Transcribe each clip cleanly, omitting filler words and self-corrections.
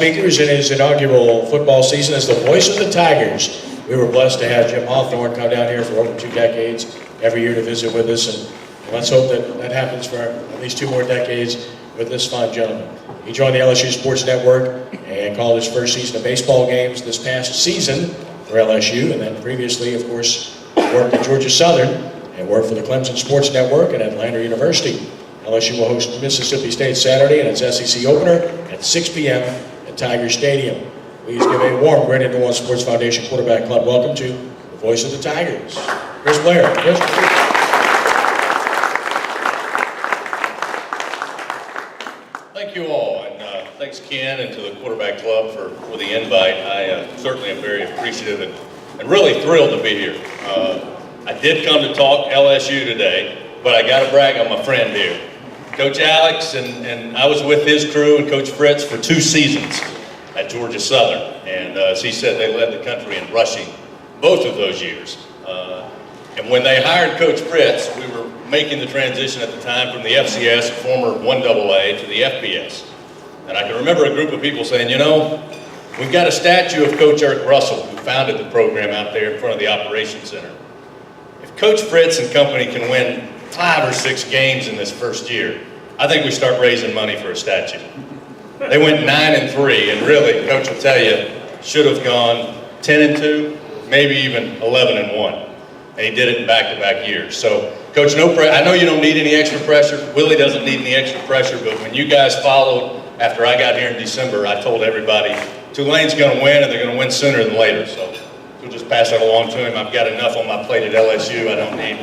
Speakers in his inaugural football season as the voice of the Tigers. We were blessed to have Jim Hawthorne come down here for over 2 decades every year to visit with us, and let's hope that that happens for at least 2 more decades with this fine gentleman. He joined the LSU Sports Network and called his first season of baseball games this past season for LSU, and then previously, of course, worked at Georgia Southern and worked for the Clemson Sports Network and Atlanta University. LSU will host Mississippi State Saturday in its SEC opener at 6 p.m. at Tiger Stadium. Please give a warm Great New Orleans Sports Foundation Quarterback Club welcome to the voice of the Tigers, Chris Blair. Chris. Thank you all, and thanks Ken and to the Quarterback Club for the invite. I certainly am very appreciative and really thrilled to be here. I did come to talk LSU today, but I got to brag on my friend here. Coach Alex, and I was with his crew and Coach Fritz for 2 seasons at Georgia Southern, and as he said, they led the country in rushing both of those years. And when they hired Coach Fritz, we were making the transition at the time from the FCS, former 1AA, to the FBS. And I can remember a group of people saying, you know, we've got a statue of Coach Eric Russell, who founded the program out there in front of the Operations Center. If Coach Fritz and company can win 5 or 6 games in this first year, I think we start raising money for a statue. They went 9-3, and really, Coach will tell you, should have gone 10-2, maybe even 11-1. And he did it in back-to-back years. So, Coach, I know you don't need any extra pressure. Willie doesn't need any extra pressure, but when you guys followed after I got here in December, I told everybody, Tulane's going to win, and they're going to win sooner than later. So, we'll just pass that along to him. I've got enough on my plate at LSU. I don't need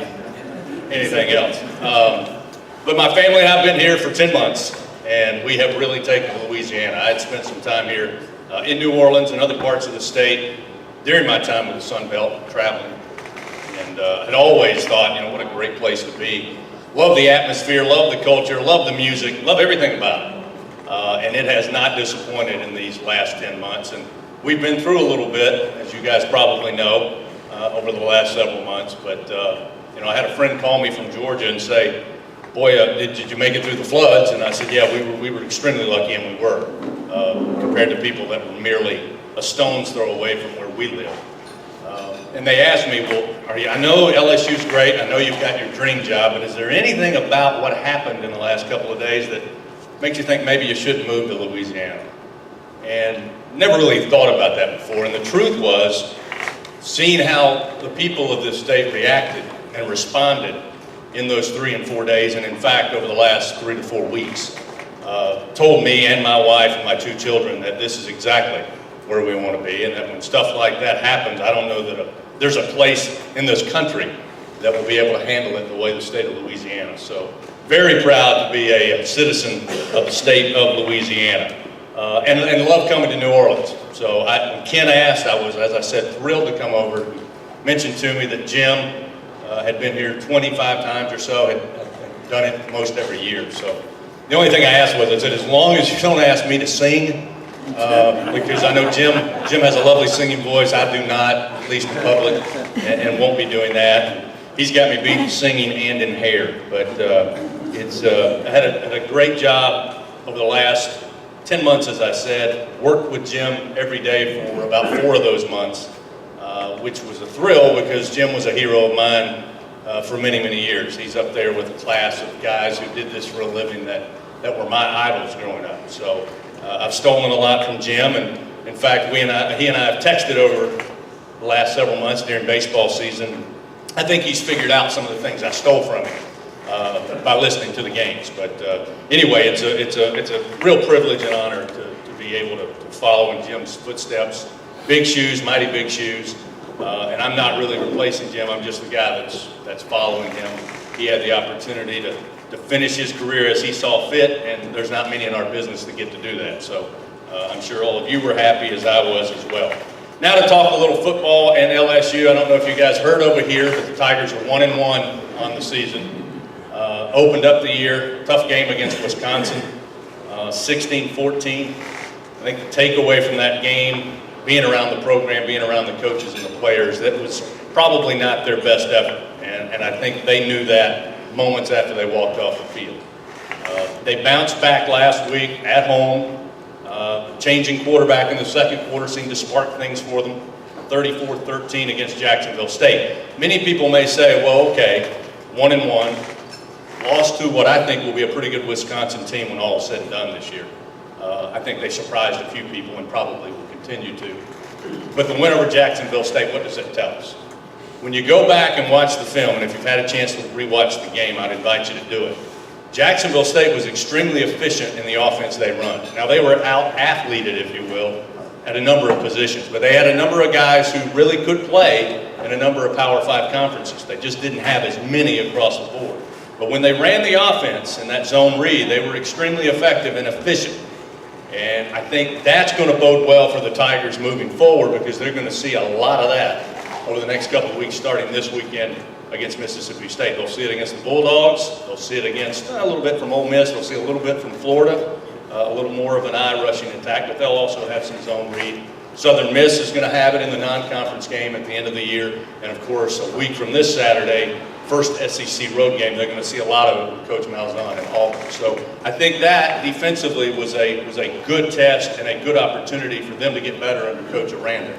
anything else. But my family and I have been here for 10 months, and we have really taken to Louisiana. I had spent some time here in New Orleans and other parts of the state during my time with the Sun Belt, traveling, and had always thought, you know, what a great place to be. Love the atmosphere, love the culture, love the music, love everything about it. And it has not disappointed in these last 10 months. And we've been through a little bit, as you guys probably know, over the last several months. But, you know, I had a friend call me from Georgia and say, boy, did you make it through the floods? And I said, yeah, we were extremely lucky, and we were, compared to people that were merely a stone's throw away from where we live. And they asked me, well, I know LSU's great, I know you've got your dream job, but is there anything about what happened in the last couple of days that makes you think maybe you shouldn't move to Louisiana? And never really thought about that before. And the truth was, seeing how the people of this state reacted and responded in those 3 and 4 days, and in fact over the last 3 to 4 weeks, told me and my wife and my 2 children that this is exactly where we want to be, and that when stuff like that happens, I don't know that there's a place in this country that will be able to handle it the way the state of Louisiana. So very proud to be a citizen of the state of Louisiana, and love coming to New Orleans. So when Ken asked, I was, as I said, thrilled to come over. He mentioned to me that Jim had been here 25 times or so, had done it most every year. So the only thing I asked was, I said, as long as you don't ask me to sing, because I know Jim has a lovely singing voice. I do not, at least in public, and won't be doing that. He's got me beat singing and in hair, but I had a great job over the last 10 months, as I said. Worked with Jim every day for about 4 of those months, which was a thrill because Jim was a hero of mine for many, many years. He's up there with a class of guys who did this for a living that were my idols growing up. So I've stolen a lot from Jim, and in fact, he and I have texted over the last several months during baseball season. I think he's figured out some of the things I stole from him by listening to the games. But anyway, it's a real privilege and honor to be able to follow in Jim's footsteps. Big shoes, mighty big shoes, and I'm not really replacing Jim. I'm just the guy that's following him. He had the opportunity to finish his career as he saw fit, and there's not many in our business that get to do that. So I'm sure all of you were happy as I was as well. Now to talk a little football and LSU. I don't know if you guys heard over here, but the Tigers are 1-1 on the season. Opened up the year, tough game against Wisconsin, 16-14. I think the takeaway from that game, being around the program, being around the coaches and the players, that was probably not their best effort. And I think they knew that moments after they walked off the field. They bounced back last week at home. Changing quarterback in the second quarter seemed to spark things for them. 34-13 against Jacksonville State. Many people may say, well, okay, 1-1, lost to what I think will be a pretty good Wisconsin team when all is said and done this year. I think they surprised a few people and probably will continue to. But the win over Jacksonville State, what does it tell us? When you go back and watch the film, and if you've had a chance to rewatch the game, I'd invite you to do it. Jacksonville State was extremely efficient in the offense they run. Now, they were out-athleted, if you will, at a number of positions, but they had a number of guys who really could play in a number of Power 5 conferences. They just didn't have as many across the board. But when they ran the offense in that zone read, they were extremely effective and efficient. And I think that's going to bode well for the Tigers moving forward, because they're going to see a lot of that over the next couple of weeks, starting this weekend against Mississippi State. They'll see it against the Bulldogs. They'll see it against a little bit from Ole Miss. They'll see a little bit from Florida, a little more of an eye-rushing attack, but they'll also have some zone read. Southern Miss is going to have it in the non-conference game at the end of the year. And, of course, a week from this Saturday, first SEC road game, they're going to see a lot of it with Coach Malzahn in Auburn. So I think that defensively was a good test and a good opportunity for them to get better under Coach Aranda.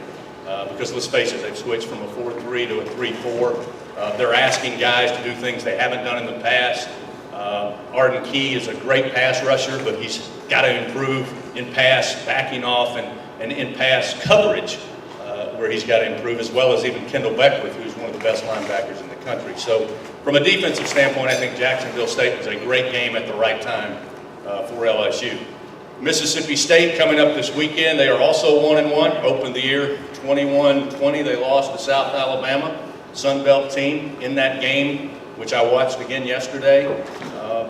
Because let's face it, they've switched from a 4-3 to a 3-4. They're asking guys to do things they haven't done in the past. Arden Key is a great pass rusher, but he's got to improve in pass backing off and in pass coverage, where he's got to improve, as well as even Kendall Beckwith, who's one of the best linebackers in the country. So from a defensive standpoint, I think Jacksonville State was a great game at the right time for LSU. Mississippi State coming up this weekend. They are also 1-1, opened the year 21-20. They lost to South Alabama, Sun Belt team in that game, which I watched again yesterday.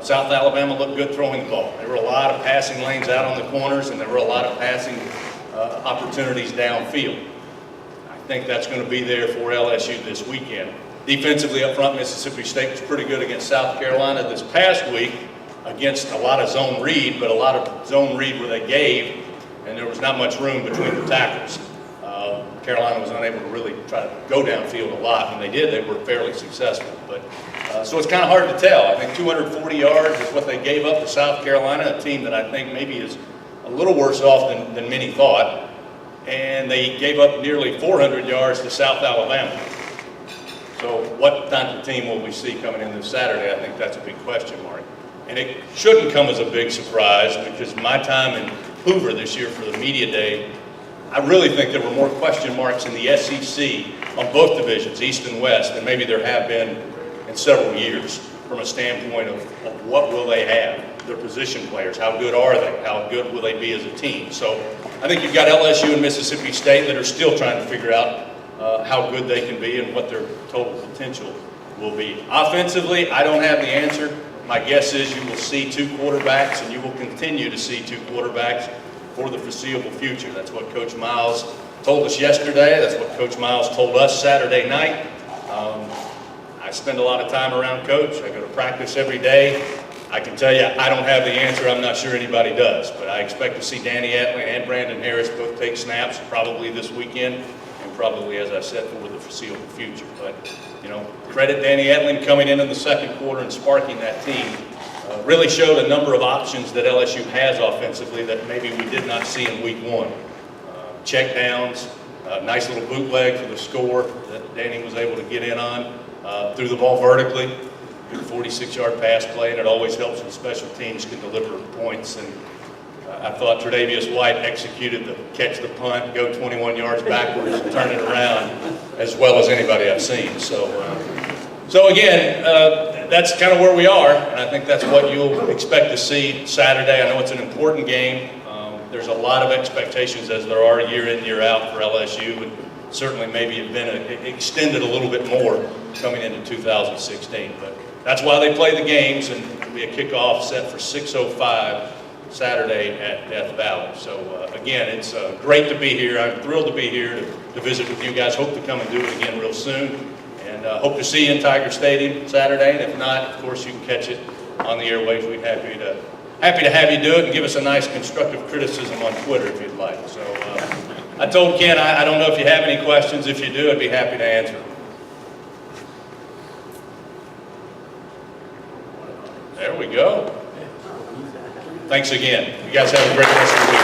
South Alabama looked good throwing the ball. There were a lot of passing lanes out on the corners, and there were a lot of passing opportunities downfield. I think that's going to be there for LSU this weekend. Defensively up front, Mississippi State was pretty good against South Carolina this past week, against a lot of zone read, but a lot of zone read where they gave, and there was not much room between the tackles. Carolina was unable to really try to go downfield a lot. When they did, they were fairly successful. But so it's kind of hard to tell. I think 240 yards is what they gave up to South Carolina, a team that I think maybe is a little worse off than many thought. And they gave up nearly 400 yards to South Alabama. So what type of team will we see coming in this Saturday? I think that's a big question mark. And it shouldn't come as a big surprise, because my time in Hoover this year for the media day, I really think there were more question marks in the SEC on both divisions, East and West, than maybe there have been in several years, from a standpoint of what will they have, their position players, how good are they, how good will they be as a team. So I think you've got LSU and Mississippi State that are still trying to figure out how good they can be and what their total potential will be. Offensively, I don't have the answer. My guess is you will see two quarterbacks, and you will continue to see two quarterbacks for the foreseeable future. That's what Coach Miles told us yesterday. That's what Coach Miles told us Saturday night. I spend a lot of time around Coach. I go to practice every day. I can tell you I don't have the answer. I'm not sure anybody does. But I expect to see Danny Etling and Brandon Harris both take snaps probably this weekend, and probably, as I said, for the foreseeable future. But, you know, credit Danny Etling coming in the second quarter and sparking that team. Really showed a number of options that LSU has offensively that maybe we did not see in week one. Check downs, nice little bootleg for the score that Danny was able to get in on. Threw the ball vertically, good 46-yard pass play, and it always helps when special teams can deliver points. And I thought Tre'Davious White executed the catch the punt, go 21 yards backwards, and turn it around as well as anybody I've seen. So again, that's kind of where we are, and I think that's what you'll expect to see Saturday. I know it's an important game. There's a lot of expectations, as there are year in, year out for LSU, and certainly maybe it's been extended a little bit more coming into 2016. But that's why they play the games, and it'll be a kickoff set for 6:05 Saturday at Death Valley. So again, it's great to be here. I'm thrilled to be here to visit with you guys. Hope to come and do it again real soon. And hope to see you in Tiger Stadium Saturday. And if not, of course, you can catch it on the airwaves. We'd happy to have you do it, and give us a nice constructive criticism on Twitter if you'd like. So I told Ken, I don't know if you have any questions. If you do, I'd be happy to answer them. There we go. Thanks again. You guys have a great rest of the week.